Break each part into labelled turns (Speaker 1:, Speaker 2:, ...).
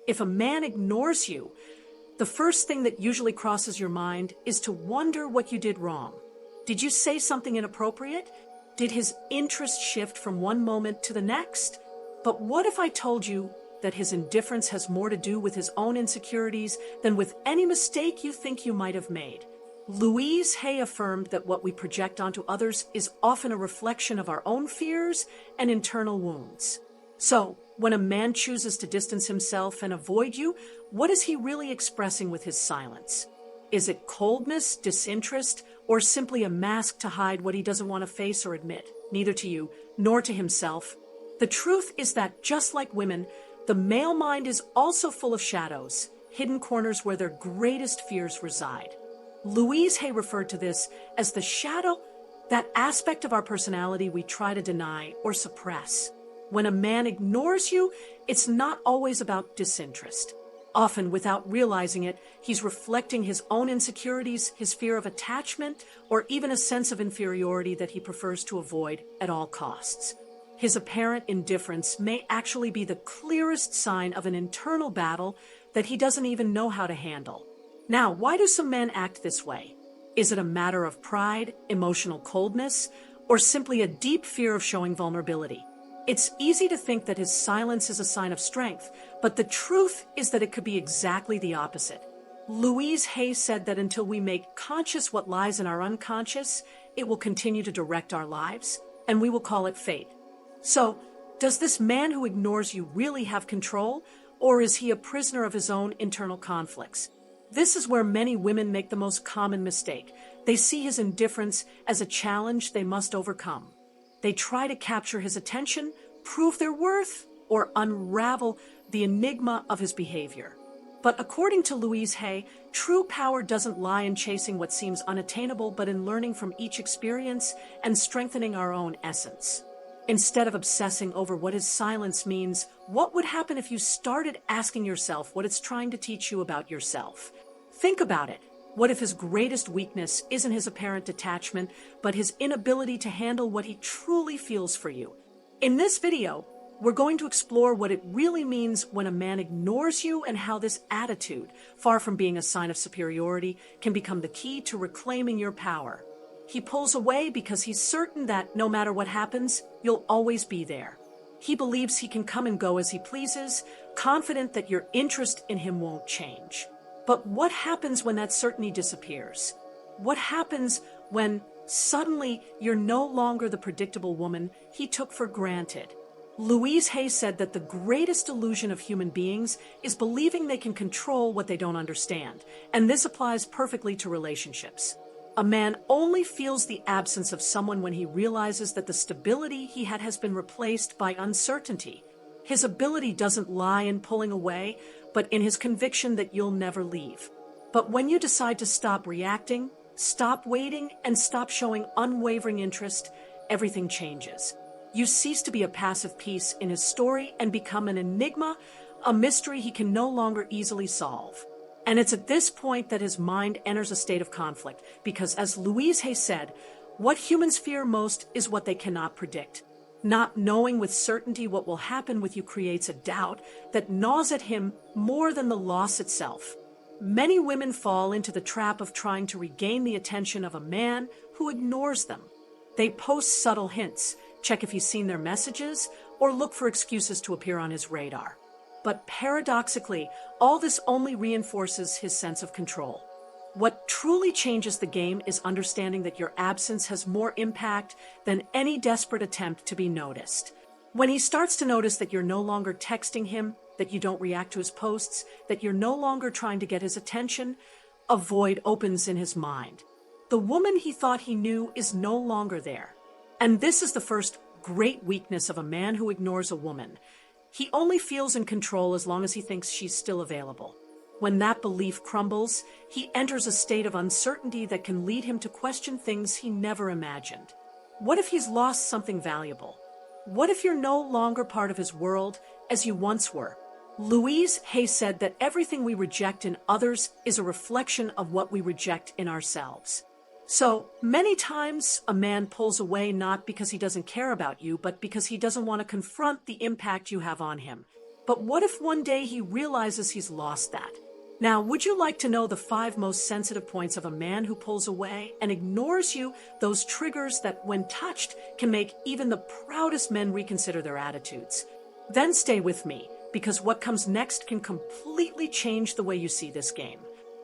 Speaker 1: If a man ignores you, the first thing that usually crosses your mind is to wonder what you did wrong. Did you say something inappropriate? Did his interest shift from one moment to the next? But what if I told you that his indifference has more to do with his own insecurities than with any mistake you think you might have made? Louise Hay affirmed that what we project onto others is often a reflection of our own fears and internal wounds. So, when a man chooses to distance himself and avoid you, what is he really expressing with his silence? Is it coldness, disinterest, or simply a mask to hide what he doesn't want to face or admit, neither to you nor to himself? The truth is that, just like women, the male mind is also full of shadows, hidden corners where their greatest fears reside. Louise Hay referred to this as the shadow, that aspect of our personality we try to deny or suppress. When a man ignores you, it's not always about disinterest. Often, without realizing it, he's reflecting his own insecurities, his fear of attachment, or even a sense of inferiority that he prefers to avoid at all costs. His apparent indifference may actually be the clearest sign of an internal battle that he doesn't even know how to handle. Now, why do some men act this way? Is it a matter of pride, emotional coldness, or simply a deep fear of showing vulnerability? It's easy to think that his silence is a sign of strength, but the truth is that it could be exactly the opposite. Louise Hay said that until we make conscious what lies in our unconscious, it will continue to direct our lives, and we will call it fate. So, does this man who ignores you really have control, or is he a prisoner of his own internal conflicts? This is where many women make the most common mistake. They see his indifference as a challenge they must overcome. They try to capture his attention, prove their worth, or unravel the enigma of his behavior. But according to Louise Hay, true power doesn't lie in chasing what seems unattainable, but in learning from each experience and strengthening our own essence. Instead of obsessing over what his silence means, what would happen if you started asking yourself what it's trying to teach you about yourself? Think about it. What if his greatest weakness isn't his apparent detachment, but his inability to handle what he truly feels for you? In this video, we're going to explore what it really means when a man ignores you and how this attitude, far from being a sign of superiority, can become the key to reclaiming your power. He pulls away because he's certain that no matter what happens, you'll always be there. He believes he can come and go as he pleases, confident that your interest in him won't change. But what happens when that certainty disappears? What happens when suddenly you're no longer the predictable woman he took for granted? Louise Hay said that the greatest illusion of human beings is believing they can control what they don't understand, and this applies perfectly to relationships. A man only feels the absence of someone when he realizes that the stability he had has been replaced by uncertainty. His ability doesn't lie in pulling away, but in his conviction that you'll never leave. But when you decide to stop reacting, stop waiting, and stop showing unwavering interest, everything changes. You cease to be a passive piece in his story and become an enigma, a mystery he can no longer easily solve. And it's at this point that his mind enters a state of conflict, because as Louise Hay said, what humans fear most is what they cannot predict. Not knowing with certainty what will happen with you creates a doubt that gnaws at him more than the loss itself. Many women fall into the trap of trying to regain the attention of a man who ignores them. They post subtle hints, check if he's seen their messages, or look for excuses to appear on his radar. But paradoxically, all this only reinforces his sense of control. What truly changes the game is understanding that your absence has more impact than any desperate attempt to be noticed. When he starts to notice that you're no longer texting him, that you don't react to his posts, that you're no longer trying to get his attention, a void opens in his mind. The woman he thought he knew is no longer there. And this is the first great weakness of a man who ignores a woman. He only feels in control as long as he thinks she's still available. When that belief crumbles, he enters a state of uncertainty that can lead him to question things he never imagined. What if he's lost something valuable? What if you're no longer part of his world as you once were? Louise Hay said that everything we reject in others is a reflection of what we reject in ourselves. So, many times a man pulls away not because he doesn't care about you, but because he doesn't want to confront the impact you have on him. But what if one day he realizes he's lost that? Now, would you like to know the 5 most sensitive points of a man who pulls away and ignores you, those triggers that, when touched, can make even the proudest men reconsider their attitudes? Then stay with me, because what comes next can completely change the way you see this game.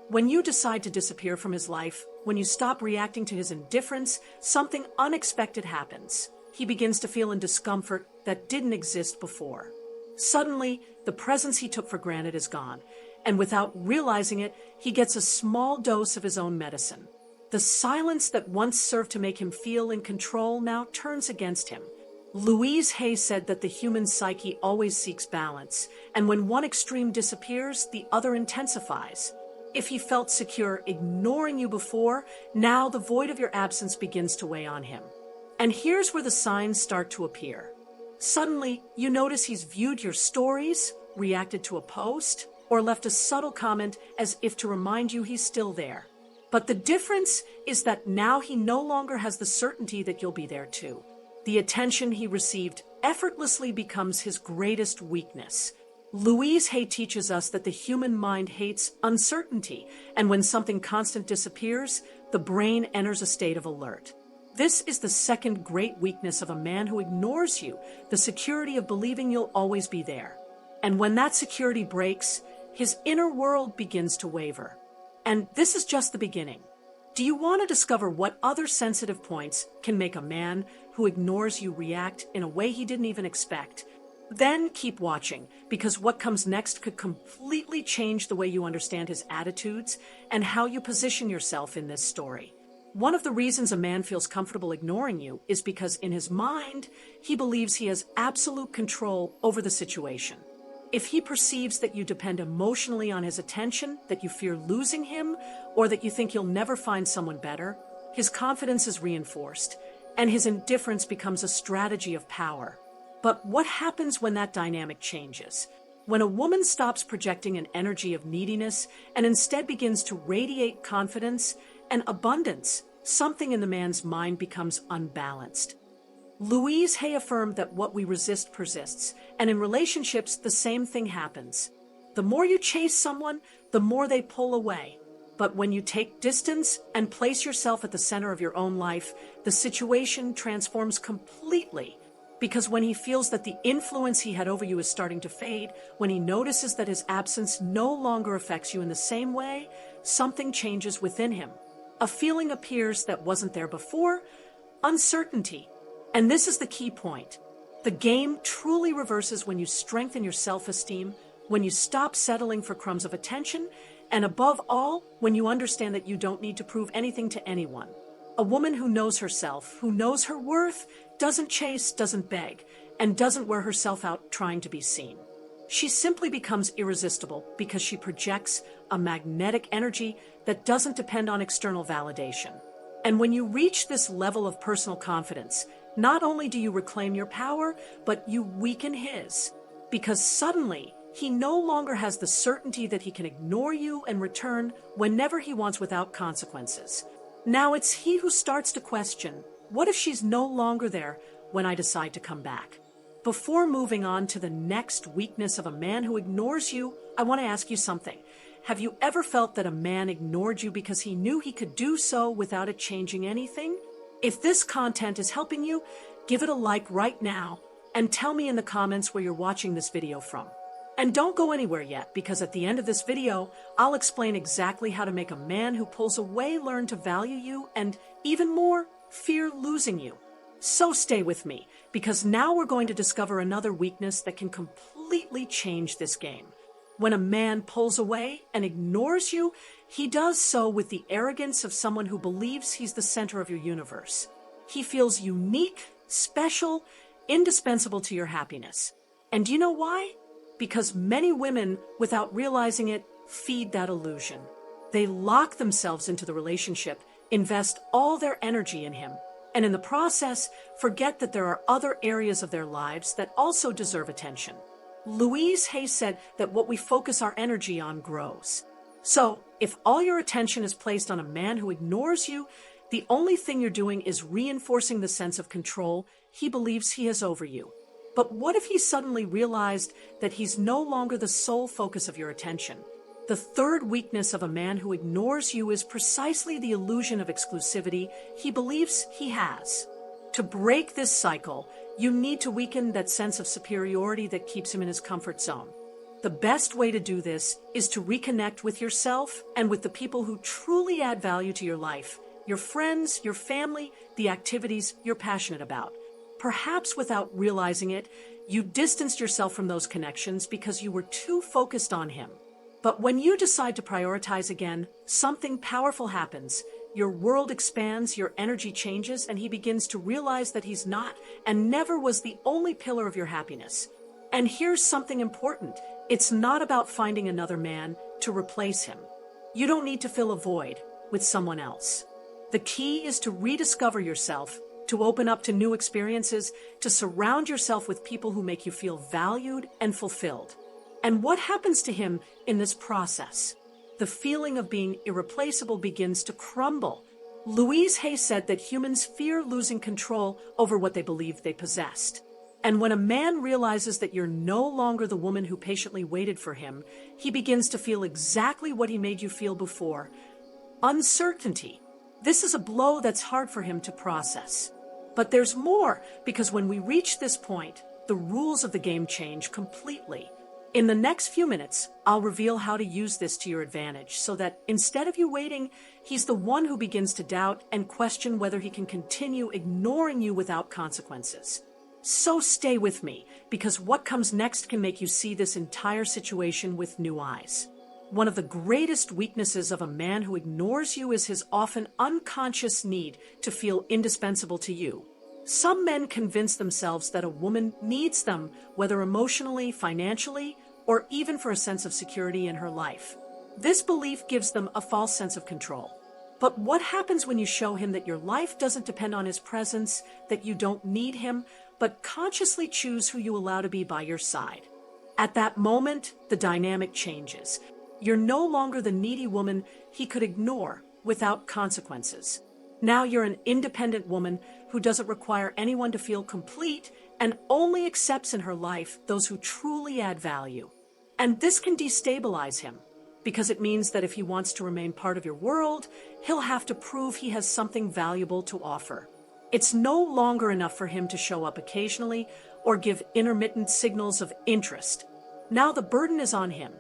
Speaker 1: When you decide to disappear from his life, when you stop reacting to his indifference, something unexpected happens. He begins to feel a discomfort that didn't exist before. Suddenly, the presence he took for granted is gone, and without realizing it, he gets a small dose of his own medicine. The silence that once served to make him feel in control now turns against him. Louise Hay said that the human psyche always seeks balance, and when one extreme disappears, the other intensifies. If he felt secure ignoring you before, now the void of your absence begins to weigh on him. And here's where the signs start to appear. Suddenly, you notice he's viewed your stories, reacted to a post, or left a subtle comment as if to remind you he's still there. But the difference is that now he no longer has the certainty that you'll be there too. The attention he received effortlessly becomes his greatest weakness. Louise Hay teaches us that the human mind hates uncertainty, and when something constant disappears, the brain enters a state of alert. This is the second great weakness of a man who ignores you, the security of believing you'll always be there. And when that security breaks, his inner world begins to waver. And this is just the beginning. Do you want to discover what other sensitive points can make a man who ignores you react in a way he didn't even expect? Then keep watching, because what comes next could completely change the way you understand his attitudes and how you position yourself in this story. One of the reasons a man feels comfortable ignoring you is because in his mind, he believes he has absolute control over the situation. If he perceives that you depend emotionally on his attention, that you fear losing him, or that you think you'll never find someone better, his confidence is reinforced, and his indifference becomes a strategy of power. But what happens when that dynamic changes? When a woman stops projecting an energy of neediness and instead begins to radiate confidence and abundance, something in the man's mind becomes unbalanced. Louise Hay affirmed that what we resist persists, and in relationships, the same thing happens. The more you chase someone, the more they pull away. But when you take distance and place yourself at the center of your own life, the situation transforms completely. Because when he feels that the influence he had over you is starting to fade, when he notices that his absence no longer affects you in the same way, something changes within him. A feeling appears that wasn't there before, uncertainty. And this is the key point. The game truly reverses when you strengthen your self-esteem, when you stop settling for crumbs of attention, and above all, when you understand that you don't need to prove anything to anyone. A woman who knows herself, who knows her worth, doesn't chase, doesn't beg, and doesn't wear herself out trying to be seen. She simply becomes irresistible because she projects a magnetic energy that doesn't depend on external validation. And when you reach this level of personal confidence, not only do you reclaim your power, but you weaken his. Because suddenly, he no longer has the certainty that he can ignore you and return whenever he wants without consequences. Now it's he who starts to question, what if she's no longer there when I decide to come back? Before moving on to the next weakness of a man who ignores you, I want to ask you something. Have you ever felt that a man ignored you because he knew he could do so without it changing anything? If this content is helping you, give it a like right now and tell me in the comments where you're watching this video from. And don't go anywhere yet, because at the end of this video, I'll explain exactly how to make a man who pulls away learn to value you and, even more, fear losing you. So stay with me, because now we're going to discover another weakness that can completely change this game. When a man pulls away and ignores you, he does so with the arrogance of someone who believes he's the center of your universe. He feels unique, special, indispensable to your happiness. And do you know why? Because many women, without realizing it, feed that illusion. They lock themselves into the relationship, invest all their energy in him, and in the process, forget that there are other areas of their lives that also deserve attention. Louise Hay said that what we focus our energy on grows. So, if all your attention is placed on a man who ignores you, the only thing you're doing is reinforcing the sense of control he believes he has over you. But what if he suddenly realized that he's no longer the sole focus of your attention? The third weakness of a man who ignores you is precisely the illusion of exclusivity he believes he has. To break this cycle, you need to weaken that sense of superiority that keeps him in his comfort zone. The best way to do this is to reconnect with yourself and with the people who truly add value to your life, your friends, your family, the activities you're passionate about. Perhaps without realizing it, you distanced yourself from those connections because you were too focused on him. But when you decide to prioritize again, something powerful happens. Your world expands, your energy changes, and he begins to realize that he's not and never was the only pillar of your happiness. And here's something important. It's not about finding another man to replace him. You don't need to fill a void with someone else. The key is to rediscover yourself, to open up to new experiences, to surround yourself with people who make you feel valued and fulfilled. And what happens to him in this process? The feeling of being irreplaceable begins to crumble. Louise Hay said that humans fear losing control over what they believed they possessed. And when a man realizes that you're no longer the woman who patiently waited for him, he begins to feel exactly what he made you feel before: uncertainty. This is a blow that's hard for him to process. But there's more, because when we reach this point, the rules of the game change completely. In the next few minutes, I'll reveal how to use this to your advantage so that instead of you waiting, he's the one who begins to doubt and question whether he can continue ignoring you without consequences. So stay with me, because what comes next can make you see this entire situation with new eyes. One of the greatest weaknesses of a man who ignores you is his often unconscious need to feel indispensable to you. Some men convince themselves that a woman needs them, whether emotionally, financially, or even for a sense of security in her life. This belief gives them a false sense of control. But what happens when you show him that your life doesn't depend on his presence, that you don't need him, but consciously choose who you allow to be by your side? At that moment, the dynamic changes. You're no longer the needy woman he could ignore without consequences. Now you're an independent woman who doesn't require anyone to feel complete and only accepts in her life those who truly add value. And this can destabilize him, because it means that if he wants to remain part of your world, he'll have to prove he has something valuable to offer. It's no longer enough for him to show up occasionally or give intermittent signals of interest. Now the burden is on him.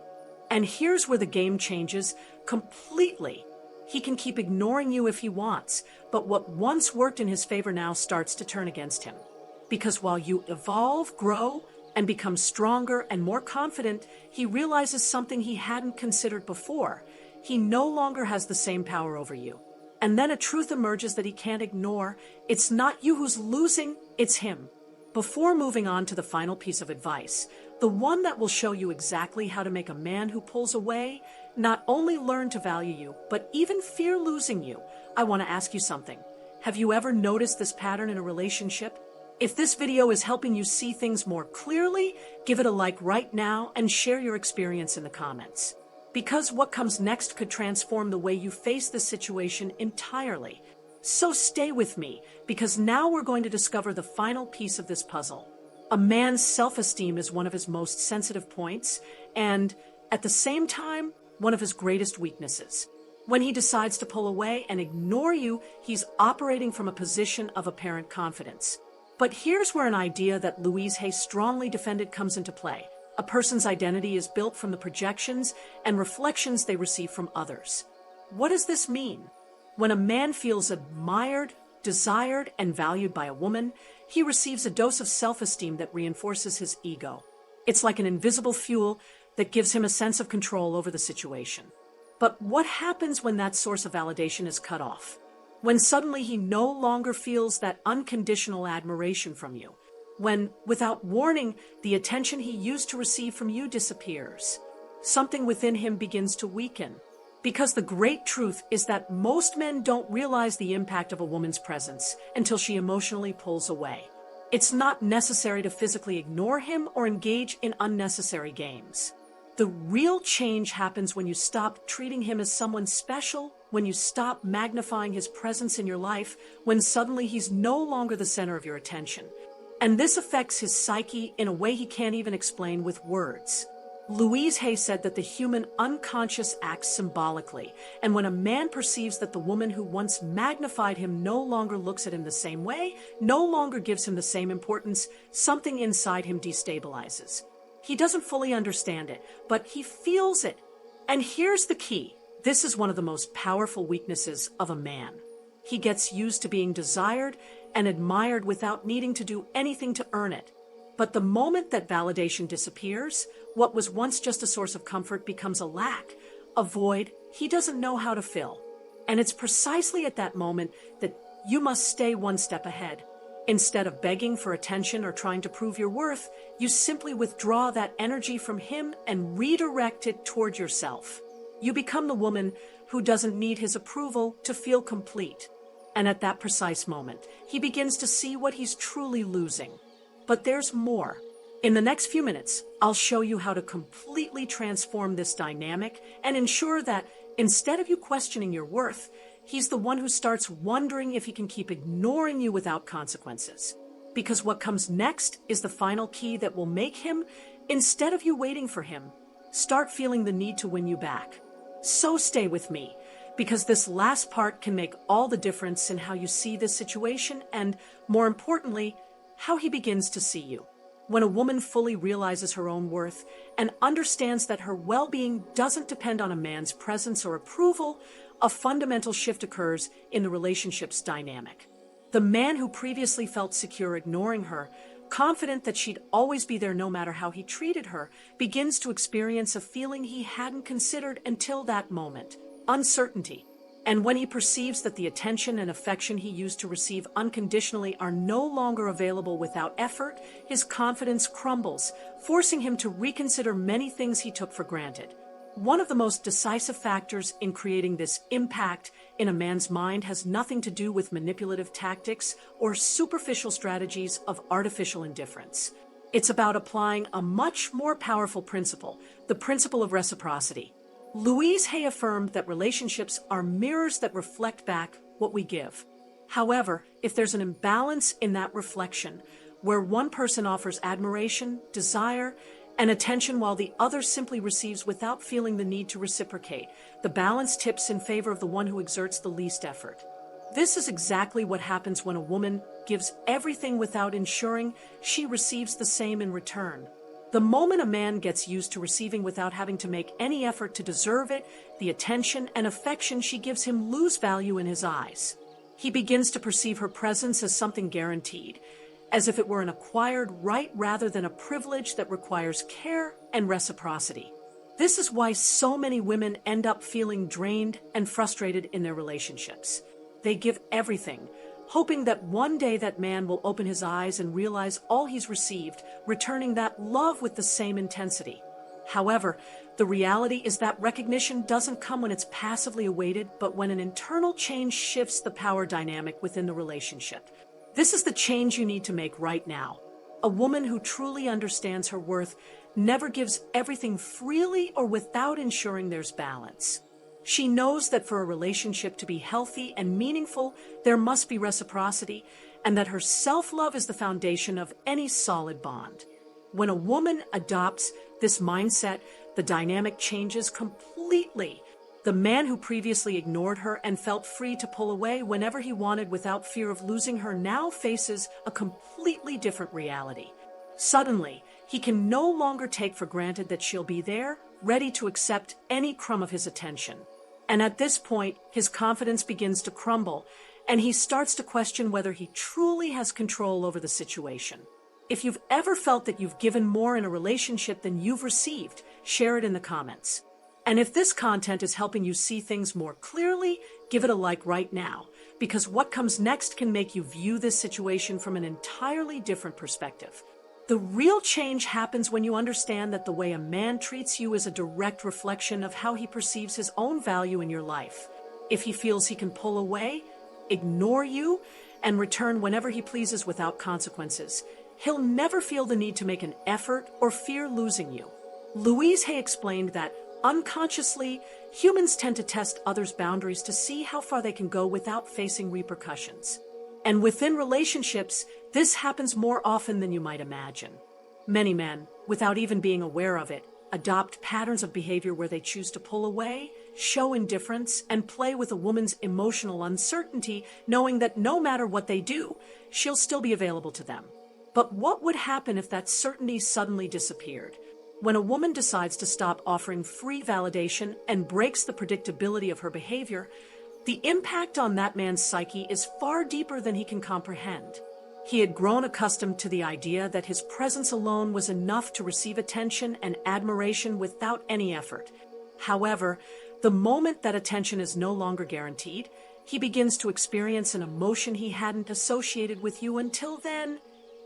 Speaker 1: And here's where the game changes completely. He can keep ignoring you if he wants, but what once worked in his favor now starts to turn against him. Because while you evolve, grow, and become stronger and more confident, he realizes something he hadn't considered before. He no longer has the same power over you. And then a truth emerges that he can't ignore. It's not you who's losing, it's him. Before moving on to the final piece of advice, the one that will show you exactly how to make a man who pulls away not only learn to value you, but even fear losing you, I want to ask you something. Have you ever noticed this pattern in a relationship? If this video is helping you see things more clearly, give it a like right now and share your experience in the comments. Because what comes next could transform the way you face this situation entirely. So stay with me, because now we're going to discover the final piece of this puzzle. A man's self-esteem is one of his most sensitive points, and at the same time, one of his greatest weaknesses. When he decides to pull away and ignore you, he's operating from a position of apparent confidence. But here's where an idea that Louise Hay strongly defended comes into play. A person's identity is built from the projections and reflections they receive from others. What does this mean? When a man feels admired, desired, and valued by a woman, he receives a dose of self-esteem that reinforces his ego. It's like an invisible fuel that gives him a sense of control over the situation. But what happens when that source of validation is cut off? When suddenly he no longer feels that unconditional admiration from you? When, without warning, the attention he used to receive from you disappears? Something within him begins to weaken. Because the great truth is that most men don't realize the impact of a woman's presence until she emotionally pulls away. It's not necessary to physically ignore him or engage in unnecessary games. The real change happens when you stop treating him as someone special, when you stop magnifying his presence in your life, when suddenly he's no longer the center of your attention. And this affects his psyche in a way he can't even explain with words. Louise Hay said that the human unconscious acts symbolically, and when a man perceives that the woman who once magnified him no longer looks at him the same way, no longer gives him the same importance, something inside him destabilizes. He doesn't fully understand it, but he feels it. And here's the key. This is one of the most powerful weaknesses of a man. He gets used to being desired and admired without needing to do anything to earn it. But the moment that validation disappears, what was once just a source of comfort becomes a lack, a void he doesn't know how to fill. And it's precisely at that moment that you must stay one step ahead. Instead of begging for attention or trying to prove your worth, you simply withdraw that energy from him and redirect it toward yourself. You become the woman who doesn't need his approval to feel complete. And at that precise moment, he begins to see what he's truly losing. But there's more. In the next few minutes, I'll show you how to completely transform this dynamic and ensure that instead of you questioning your worth, he's the one who starts wondering if he can keep ignoring you without consequences. Because what comes next is the final key that will make him, instead of you waiting for him, start feeling the need to win you back. So stay with me, because this last part can make all the difference in how you see this situation and, more importantly, how he begins to see you. When a woman fully realizes her own worth and understands that her well-being doesn't depend on a man's presence or approval, a fundamental shift occurs in the relationship's dynamic. The man who previously felt secure ignoring her, confident that she'd always be there no matter how he treated her, begins to experience a feeling he hadn't considered until that moment: uncertainty. And when he perceives that the attention and affection he used to receive unconditionally are no longer available without effort, his confidence crumbles, forcing him to reconsider many things he took for granted. One of the most decisive factors in creating this impact in a man's mind has nothing to do with manipulative tactics or superficial strategies of artificial indifference. It's about applying a much more powerful principle, the principle of reciprocity. Louise Hay affirmed that relationships are mirrors that reflect back what we give. However, if there's an imbalance in that reflection, where one person offers admiration, desire, and attention while the other simply receives without feeling the need to reciprocate, the balance tips in favor of the one who exerts the least effort. This is exactly what happens when a woman gives everything without ensuring she receives the same in return. The moment a man gets used to receiving without having to make any effort to deserve it, the attention and affection she gives him lose value in his eyes. He begins to perceive her presence as something guaranteed, as if it were an acquired right rather than a privilege that requires care and reciprocity. This is why so many women end up feeling drained and frustrated in their relationships. They give everything, hoping that one day that man will open his eyes and realize all he's received, returning that love with the same intensity. However, the reality is that recognition doesn't come when it's passively awaited, but when an internal change shifts the power dynamic within the relationship. This is the change you need to make right now. A woman who truly understands her worth never gives everything freely or without ensuring there's balance. She knows that for a relationship to be healthy and meaningful, there must be reciprocity, and that her self-love is the foundation of any solid bond. When a woman adopts this mindset, the dynamic changes completely. The man who previously ignored her and felt free to pull away whenever he wanted without fear of losing her now faces a completely different reality. Suddenly, he can no longer take for granted that she'll be there, ready to accept any crumb of his attention. And at this point, his confidence begins to crumble, and he starts to question whether he truly has control over the situation. If you've ever felt that you've given more in a relationship than you've received, share it in the comments. And if this content is helping you see things more clearly, give it a like right now, because what comes next can make you view this situation from an entirely different perspective. The real change happens when you understand that the way a man treats you is a direct reflection of how he perceives his own value in your life. If he feels he can pull away, ignore you, and return whenever he pleases without consequences, he'll never feel the need to make an effort or fear losing you. Louise Hay explained that unconsciously, humans tend to test others' boundaries to see how far they can go without facing repercussions. And within relationships, this happens more often than you might imagine. Many men, without even being aware of it, adopt patterns of behavior where they choose to pull away, show indifference, and play with a woman's emotional uncertainty, knowing that no matter what they do, she'll still be available to them. But what would happen if that certainty suddenly disappeared? When a woman decides to stop offering free validation and breaks the predictability of her behavior, the impact on that man's psyche is far deeper than he can comprehend. He had grown accustomed to the idea that his presence alone was enough to receive attention and admiration without any effort. However, the moment that attention is no longer guaranteed, he begins to experience an emotion he hadn't associated with you until then: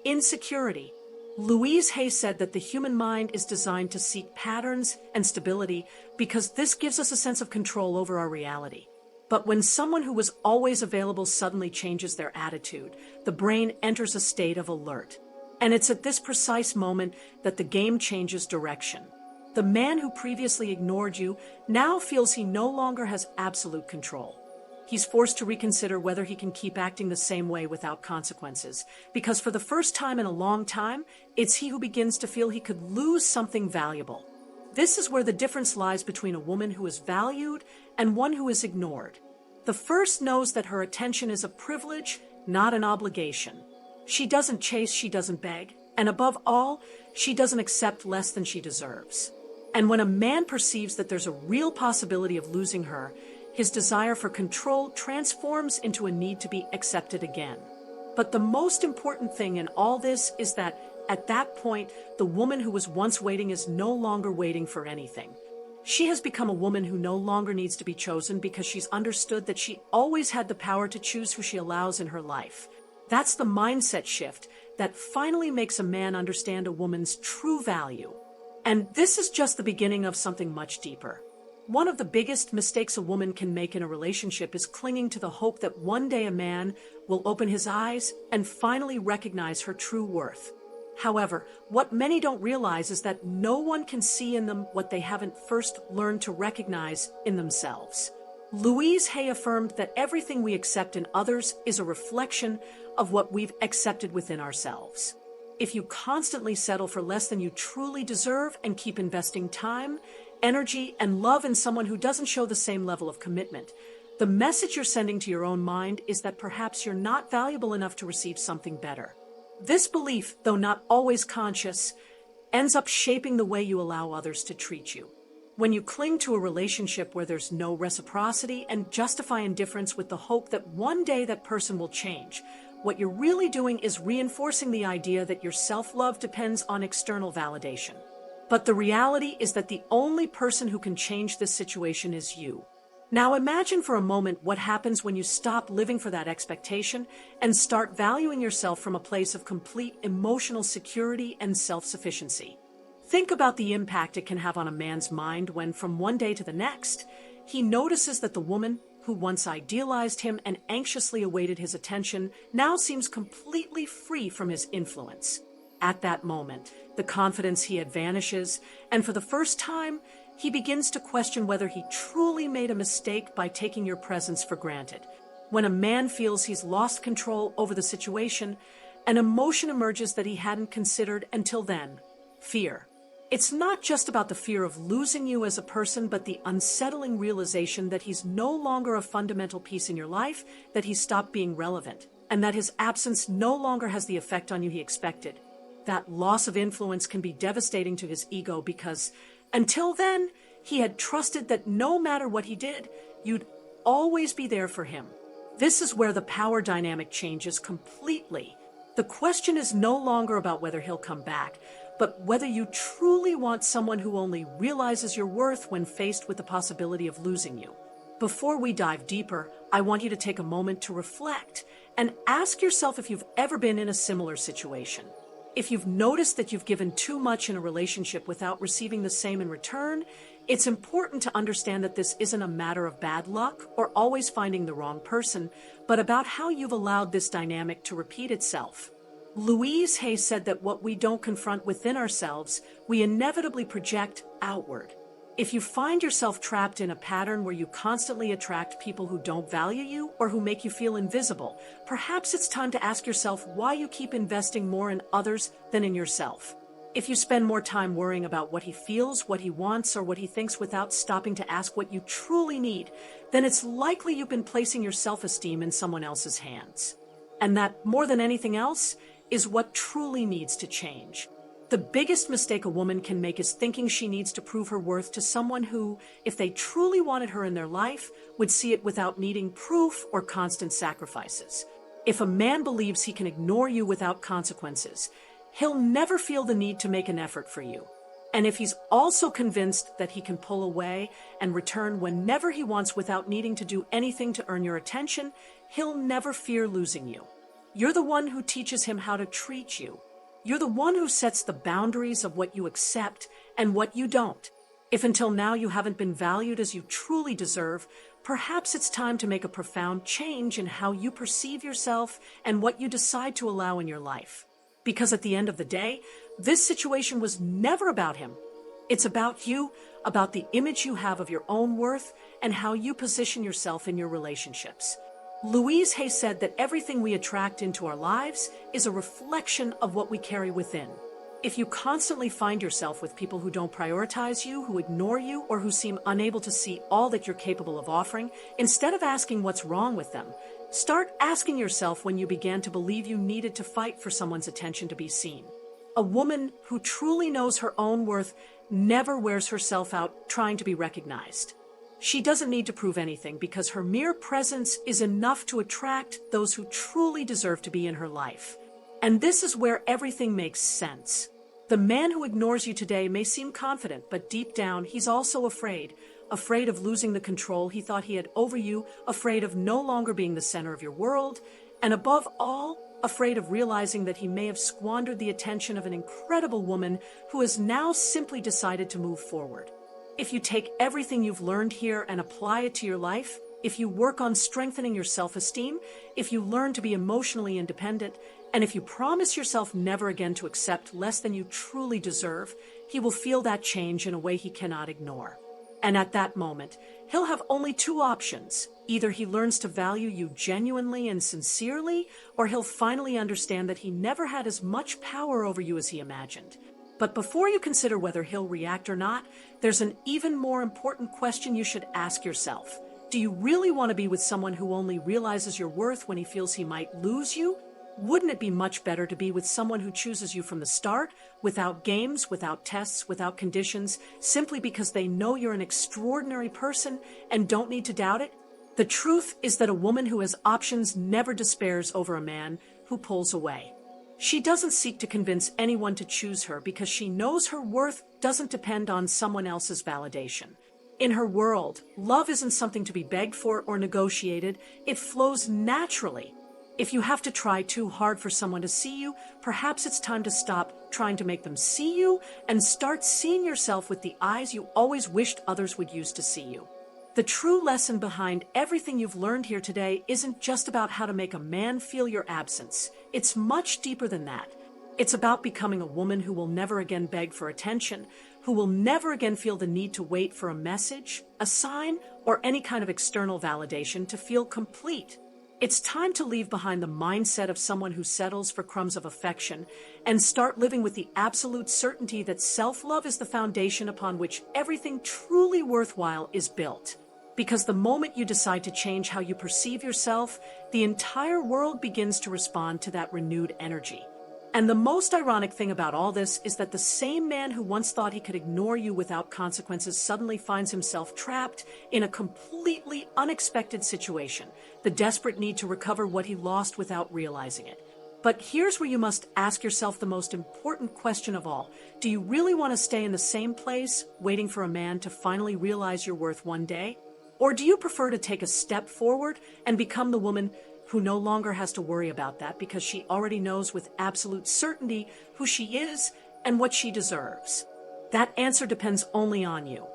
Speaker 1: insecurity. Louise Hay said that the human mind is designed to seek patterns and stability because this gives us a sense of control over our reality. But when someone who was always available suddenly changes their attitude, the brain enters a state of alert. And it's at this precise moment that the game changes direction. The man who previously ignored you now feels he no longer has absolute control. He's forced to reconsider whether he can keep acting the same way without consequences, because for the first time in a long time, it's he who begins to feel he could lose something valuable. This is where the difference lies between a woman who is valued and one who is ignored. The first knows that her attention is a privilege, not an obligation. She doesn't chase, she doesn't beg, and above all, she doesn't accept less than she deserves. And when a man perceives that there's a real possibility of losing her, his desire for control transforms into a need to be accepted again. But the most important thing in all this is that at that point, the woman who was once waiting is no longer waiting for anything. She has become a woman who no longer needs to be chosen because she's understood that she always had the power to choose who she allows in her life. That's the mindset shift that finally makes a man understand a woman's true value. And this is just the beginning of something much deeper. One of the biggest mistakes a woman can make in a relationship is clinging to the hope that one day a man will open his eyes and finally recognize her true worth. However, what many don't realize is that no one can see in them what they haven't first learned to recognize in themselves. Louise Hay affirmed that everything we accept in others is a reflection of what we've accepted within ourselves. If you constantly settle for less than you truly deserve and keep investing time, energy, and love in someone who doesn't show the same level of commitment, the message you're sending to your own mind is that perhaps you're not valuable enough to receive something better. This belief, though not always conscious, ends up shaping the way you allow others to treat you. When you cling to a relationship where there's no reciprocity and justify indifference with the hope that one day that person will change, what you're really doing is reinforcing the idea that your self-love depends on external validation. But the reality is that the only person who can change this situation is you. Now imagine for a moment what happens when you stop living for that expectation and start valuing yourself from a place of complete emotional security and self-sufficiency. Think about the impact it can have on a man's mind when, from one day to the next, he notices that the woman who once idealized him and anxiously awaited his attention now seems completely free from his influence. At that moment, the confidence he had vanishes, and for the first time, he begins to question whether he truly made a mistake by taking your presence for granted. When a man feels he's lost control over the situation, an emotion emerges that he hadn't considered until then: fear. It's not just about the fear of losing you as a person, but the unsettling realization that he's no longer a fundamental piece in your life, that he's stopped being relevant, and that his absence no longer has the effect on you he expected. That loss of influence can be devastating to his ego because, until then, he had trusted that no matter what he did, you'd always be there for him. This is where the power dynamic changes completely. The question is no longer about whether he'll come back, but whether you truly want someone who only realizes your worth when faced with the possibility of losing you. Before we dive deeper, I want you to take a moment to reflect and ask yourself if you've ever been in a similar situation. If you've noticed that you've given too much in a relationship without receiving the same in return, it's important to understand that this isn't a matter of bad luck or always finding the wrong person, but about how you've allowed this dynamic to repeat itself. Louise Hay said that what we don't confront within ourselves, we inevitably project outward. If you find yourself trapped in a pattern where you constantly attract people who don't value you or who make you feel invisible, perhaps it's time to ask yourself why you keep investing more in others than in yourself. If you spend more time worrying about what he feels, what he wants, or what he thinks without stopping to ask what you truly need, then it's likely you've been placing your self-esteem in someone else's hands. And that, more than anything else, is what truly needs to change. The biggest mistake a woman can make is thinking she needs to prove her worth to someone who, if they truly wanted her in their life, would see it without needing proof or constant sacrifices. If a man believes he can ignore you without consequences, he'll never feel the need to make an effort for you. And if he's also convinced that he can pull away and return whenever he wants without needing to do anything to earn your attention, he'll never fear losing you. You're the one who teaches him how to treat you. You're the one who sets the boundaries of what you accept and what you don't. If until now you haven't been valued as you truly deserve, perhaps it's time to make a profound change in how you perceive yourself and what you decide to allow in your life. Because at the end of the day, this situation was never about him. It's about you, about the image you have of your own worth, and how you position yourself in your relationships. Louise Hay said that everything we attract into our lives is a reflection of what we carry within. If you constantly find yourself with people who don't prioritize you, who ignore you, or who seem unable to see all that you're capable of offering, instead of asking what's wrong with them, start asking yourself when you began to believe you needed to fight for someone's attention to be seen. A woman who truly knows her own worth never wears herself out trying to be recognized. She doesn't need to prove anything because her mere presence is enough to attract those who truly deserve to be in her life. And this is where everything makes sense. The man who ignores you today may seem confident, but deep down he's also afraid of losing the control he thought he had over you, afraid of no longer being the center of your world, and above all, afraid of realizing that he may have squandered the attention of an incredible woman who has now simply decided to move forward. If you take everything you've learned here and apply it to your life, if you work on strengthening your self-esteem, if you learn to be emotionally independent, and if you promise yourself never again to accept less than you truly deserve, he will feel that change in a way he cannot ignore. And at that moment, he'll have only two options. Either he learns to value you genuinely and sincerely, or he'll finally understand that he never had as much power over you as he imagined. But before you consider whether he'll react or not, there's an even more important question you should ask yourself. Do you really want to be with someone who only realizes your worth when he feels he might lose you? Wouldn't it be much better to be with someone who chooses you from the start, without games, without tests, without conditions, simply because they know you're an extraordinary person and don't need to doubt it? The truth is that a woman who has options never despairs over a man who pulls away. She doesn't seek to convince anyone to choose her because she knows her worth doesn't depend on someone else's validation. In her world, love isn't something to be begged for or negotiated. It flows naturally. If you have to try too hard for someone to see you, perhaps it's time to stop trying to make them see you and start seeing yourself with the eyes you always wished others would use to see you. The true lesson behind everything you've learned here today isn't just about how to make a man feel your absence. It's much deeper than that. It's about becoming a woman who will never again beg for attention, who will never again feel the need to wait for a message, a sign, or any kind of external validation to feel complete. It's time to leave behind the mindset of someone who settles for crumbs of affection and start living with the absolute certainty that self-love is the foundation upon which everything truly worthwhile is built. Because the moment you decide to change how you perceive yourself, the entire world begins to respond to that renewed energy. And the most ironic thing about all this is that the same man who once thought he could ignore you without consequences suddenly finds himself trapped in a completely unexpected situation, the desperate need to recover what he lost without realizing it. But here's where you must ask yourself the most important question of all. Do you really want to stay in the same place, waiting for a man to finally realize your worth one day? Or do you prefer to take a step forward and become the woman who no longer has to worry about that because she already knows with absolute certainty who she is and what she deserves? That answer depends only on you.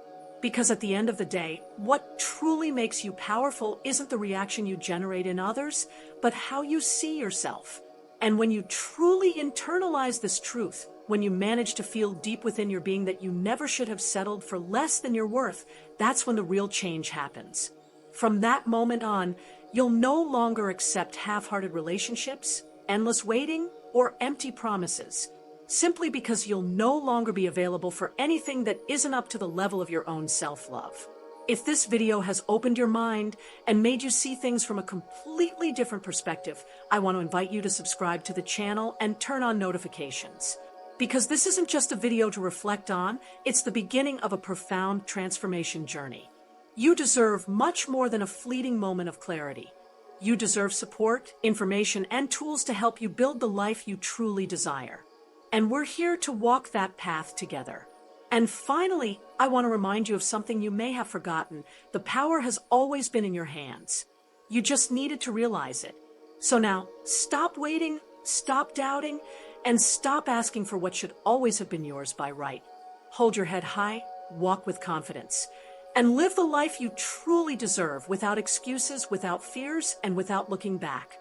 Speaker 1: Because at the end of the day, what truly makes you powerful isn't the reaction you generate in others, but how you see yourself. And when you truly internalize this truth, when you manage to feel deep within your being that you never should have settled for less than your worth, that's when the real change happens. From that moment on, you'll no longer accept half-hearted relationships, endless waiting, or empty promises, simply because you'll no longer be available for anything that isn't up to the level of your own self-love. If this video has opened your mind and made you see things from a completely different perspective, I want to invite you to subscribe to the channel and turn on notifications. Because this isn't just a video to reflect on, it's the beginning of a profound transformation journey. You deserve much more than a fleeting moment of clarity. You deserve support, information, and tools to help you build the life you truly desire. And we're here to walk that path together. And finally, I want to remind you of something you may have forgotten. The power has always been in your hands. You just needed to realize it. So now, stop waiting, stop doubting, and stop asking for what should always have been yours by right. Hold your head high, walk with confidence, and live the life you truly deserve without excuses, without fears, and without looking back.